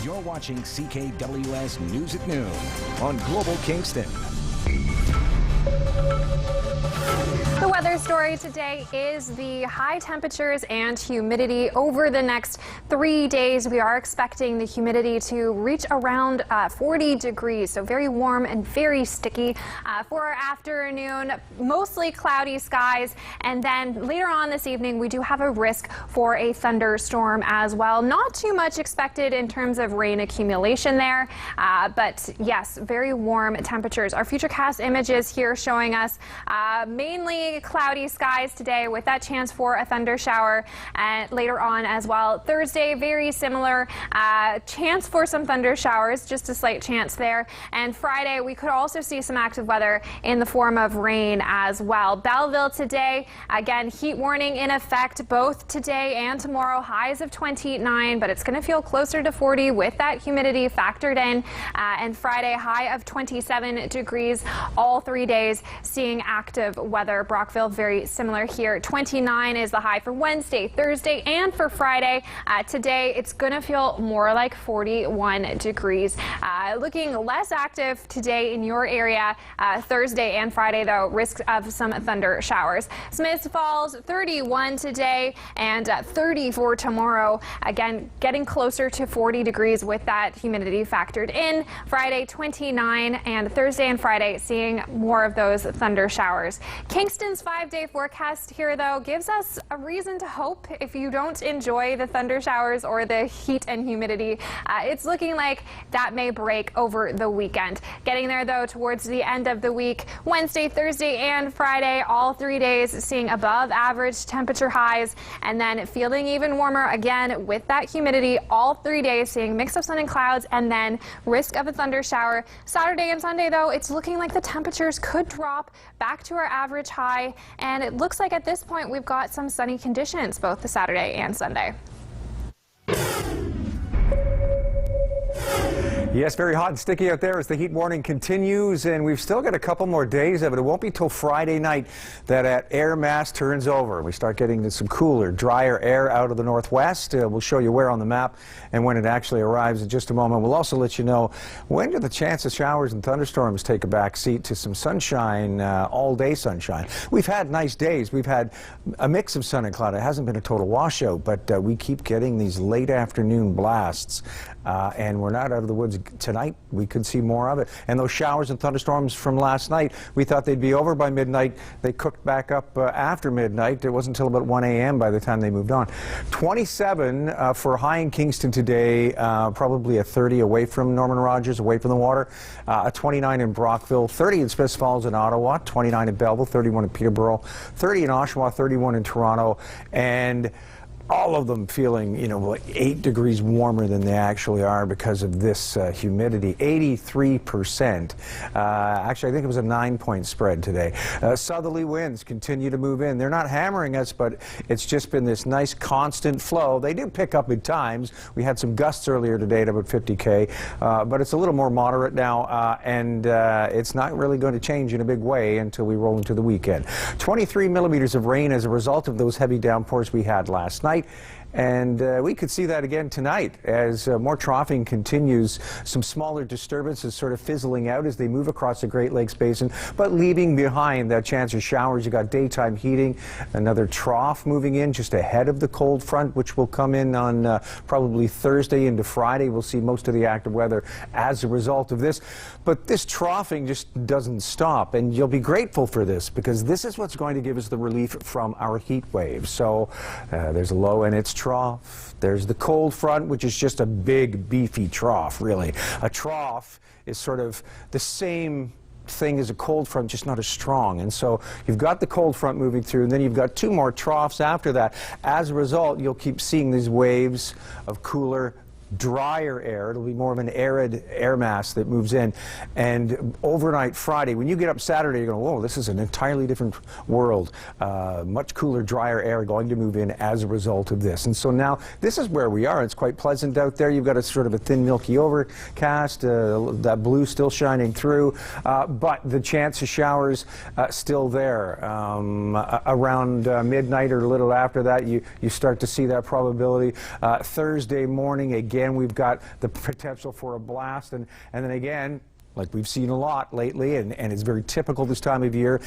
You're watching CKWS News at Noon on Global Kingston. The weather story today is the high temperatures and humidity over the next 3 days. We are expecting the humidity to reach around 40 degrees, so very warm and very sticky for our afternoon. Mostly cloudy skies, and then later on this evening we do have a risk for a thunderstorm as well. Not too much expected in terms of rain accumulation there, but yes, very warm temperatures. Our futurecast images here showing us mainly cloudy skies today with that chance for a thunder shower later on as well. Thursday, very similar chance for some thunder showers, just a slight chance there. And Friday, we could also see some active weather in the form of rain as well. Belleville today, again, heat warning in effect both today and tomorrow. Highs of 29, but it's going to feel closer to 40 with that humidity factored in. And Friday, high of 27 degrees all 3 days, seeing active weather. Brockville, very similar here. 29 is the high for Wednesday, Thursday, and for Friday. Today, it's going to feel more like 41 degrees. Looking less active today in your area. Thursday and Friday, though, risk of some thunder showers. Smiths Falls, 31 today and 30 for tomorrow. Again, getting closer to 40 degrees with that humidity factored in. Friday, 29, and Thursday and Friday, seeing more of those thunder showers. Kingston's 5-day forecast here, though, gives us a reason to hope if you don't enjoy the thunder showers or the heat and humidity. It's looking like that may break over the weekend. Getting there, though, towards the end of the week, Wednesday, Thursday, and Friday, all 3 days seeing above average temperature highs, and then feeling even warmer again with that humidity all 3 days, seeing mix of sun and clouds, and then risk of a thunder shower. Saturday and Sunday, though, it's looking like the temperatures could drop back to our average high, and it looks like at this point we've got some sunny conditions both the Saturday and Sunday. Yes, very hot and sticky out there as the heat warning continues, and we've still got a couple more days of it. It won't be till Friday night that air mass turns over. We start getting some cooler, drier air out of the northwest. We'll show you where on the map and when it actually arrives in just a moment. We'll also let you know when do the chance of showers and thunderstorms take a back seat to some sunshine, all-day sunshine. We've had nice days. We've had a mix of sun and cloud. It hasn't been a total washout, but we keep getting these late afternoon blasts, and we're not out of the woods tonight. We could see more of it. And those showers and thunderstorms from last night, we thought they'd be over by midnight. They cooked back up after midnight. It wasn't until about 1 a.m. by the time they moved on. 27 for high in Kingston today, probably a 30 away from Norman Rogers, away from the water. A 29 in Brockville, 30 in Smiths Falls in Ottawa, 29 in Belleville, 31 in Peterborough, 30 in Oshawa, 31 in Toronto, and all of them feeling, like 8 degrees warmer than they actually are because of this humidity. 83%. Actually, I think it was a 9-point spread today. Southerly winds continue to move in. They're not hammering us, but it's just been this nice constant flow. They did pick up at times. We had some gusts earlier today at about 50K, but it's a little more moderate now, and it's not really going to change in a big way until we roll into the weekend. 23 millimeters of rain as a result of those heavy downpours we had last night. And we could see that again tonight as more troughing continues. Some smaller disturbances sort of fizzling out as they move across the Great Lakes Basin, but leaving behind that chance of showers. You got daytime heating, another trough moving in just ahead of the cold front, which will come in on probably Thursday into Friday. We'll see most of the active weather as a result of this. But this troughing just doesn't stop, and you'll be grateful for this because this is what's going to give us the relief from our heat waves. So there's a low and it's trough. There's the cold front, which is just a big, beefy trough, really. A trough is sort of the same thing as a cold front, just not as strong. And so you've got the cold front moving through, and then you've got 2 more troughs after that. As a result, you'll keep seeing these waves of cooler, drier air. It'll be more of an arid air mass that moves in. And overnight Friday, when you get up Saturday, you're going, whoa, this is an entirely different world. Much cooler, drier air going to move in as a result of this. And so now this is where we are. It's quite pleasant out there. You've got a sort of a thin, milky overcast, that blue still shining through, but the chance of showers still there. Around midnight or a little after that, you start to see that probability. Thursday morning, again, again, we've got the potential for a blast. And then again, like we've seen a lot lately, and it's very typical this time of year,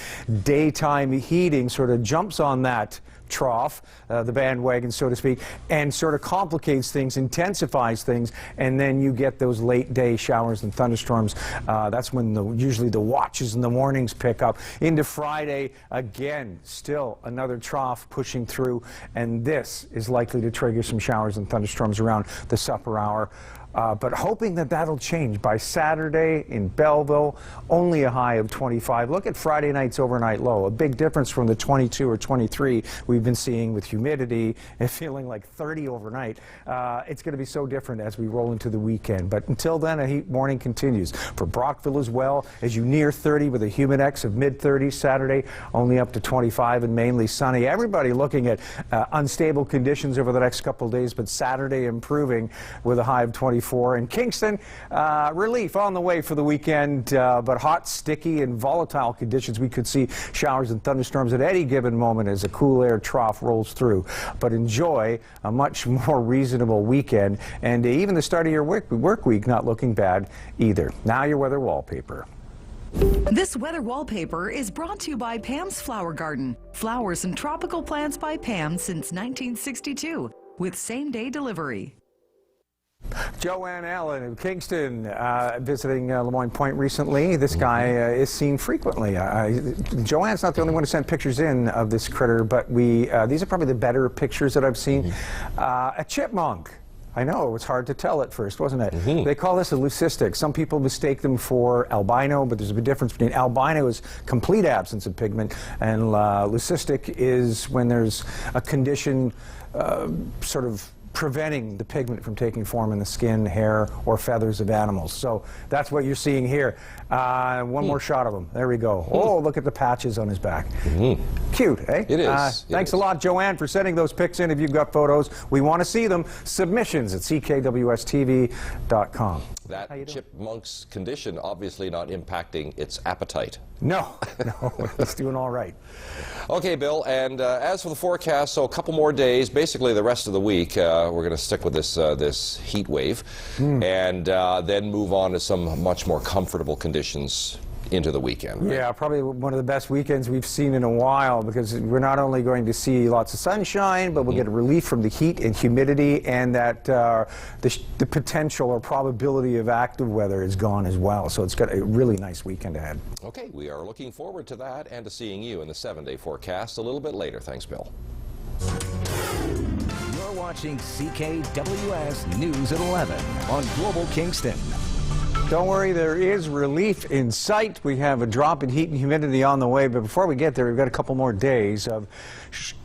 daytime heating sort of jumps on that trough, the bandwagon, so to speak, and sort of complicates things, intensifies things, and then you get those late day showers and thunderstorms. That's when usually the watches in the mornings pick up. Into Friday, again, still another trough pushing through, and this is likely to trigger some showers and thunderstorms around the supper hour. But hoping that that'll change by Saturday in Belleville, only a high of 25. Look at Friday night's overnight low, a big difference from the 22 or 23 we've been seeing with humidity and feeling like 30 overnight. It's going to be so different as we roll into the weekend. But until then, a heat warning continues for Brockville as well as you near 30 with a humidex of mid-30s. Saturday only up to 25 and mainly sunny. Everybody looking at unstable conditions over the next couple of days, but Saturday improving with a high of 24. In Kingston, relief on the way for the weekend, but hot, sticky, and volatile conditions. We could see showers and thunderstorms at any given moment as a cool air trough rolls through. But enjoy a much more reasonable weekend, and even the start of your work week not looking bad either. Now your weather wallpaper. This weather wallpaper is brought to you by Pam's Flower Garden. Flowers and tropical plants by Pam since 1962 with same-day delivery. Joanne Allen of Kingston visiting Lemoyne Point recently. This guy is seen frequently. Joanne's not the only one who sent pictures in of this critter, but these are probably the better pictures that I've seen. A chipmunk. I know, it's hard to tell at first, wasn't it? They call this a leucistic. Some people mistake them for albino, but there's a big difference between albino is complete absence of pigment, and leucistic is when there's a condition sort of preventing the pigment from taking form in the skin, hair, or feathers of animals. So that's what you're seeing here. One more shot of him. There we go. Oh, look at the patches on his back. Cute, eh? It is. Thanks a lot, Joanne, for sending those pics in. If you've got photos, we want to see them. Submissions at ckwstv.com. That chipmunk's condition obviously not impacting its appetite. No, it's doing all right. Okay, Bill, and as for the forecast, so a couple more days, basically the rest of the week, we're going to stick with this heat wave and then move on to some much more comfortable conditions into the weekend. Right? Yeah, probably one of the best weekends we've seen in a while, because we're not only going to see lots of sunshine, but we'll get a relief from the heat and humidity, and that the potential or probability of active weather is gone as well. So it's got a really nice weekend ahead. Okay, we are looking forward to that and to seeing you in the 7-day forecast a little bit later. Thanks, Bill. You're watching CKWS News at 11 on Global Kingston. Don't worry, there is relief in sight. We have a drop in heat and humidity on the way, but before we get there, we've got a couple more days of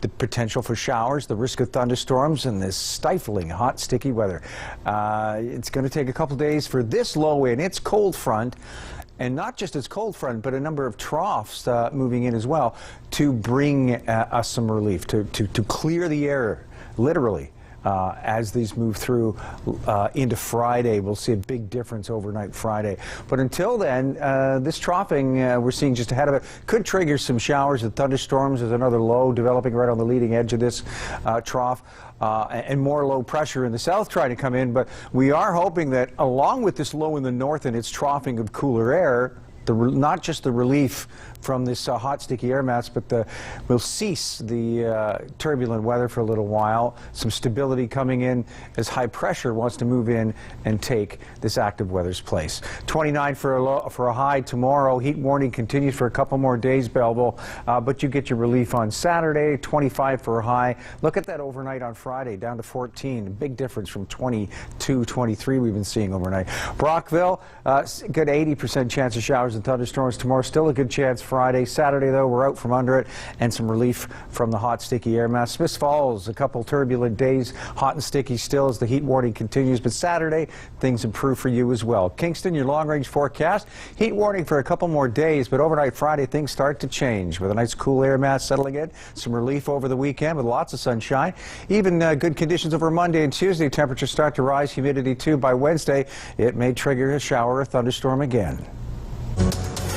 the potential for showers, the risk of thunderstorms, and this stifling hot, sticky weather. It's going to take a couple days for this low in. It's cold front, and not just its cold front, but a number of troughs moving in as well to bring us some relief, to clear the air, literally. As these move through into Friday, we'll see a big difference overnight Friday. But until then, this troughing we're seeing just ahead of it could trigger some showers and thunderstorms. There's another low developing right on the leading edge of this trough. And more low pressure in the south trying to come in. But we are hoping that along with this low in the north and its troughing of cooler air, not just the relief from this hot, sticky air mass, but we'll cease the turbulent weather for a little while. Some stability coming in as high pressure wants to move in and take this active weather's place. 29 for a high tomorrow. Heat warning continues for a couple more days, Belleville, but you get your relief on Saturday. 25 for a high. Look at that overnight on Friday, down to 14. A big difference from 22, 23 we've been seeing overnight. Brockville, good 80% chance of showers and thunderstorms tomorrow. Still a good chance Friday. Saturday, though, we're out from under it, and some relief from the hot, sticky air mass. Smiths Falls, a couple turbulent days, hot and sticky still as the heat warning continues, but Saturday, things improve for you as well. Kingston, your long-range forecast, heat warning for a couple more days, but overnight Friday, things start to change with a nice cool air mass settling in, some relief over the weekend with lots of sunshine, even good conditions over Monday and Tuesday. Temperatures start to rise, humidity too. By Wednesday, it may trigger a shower or thunderstorm again.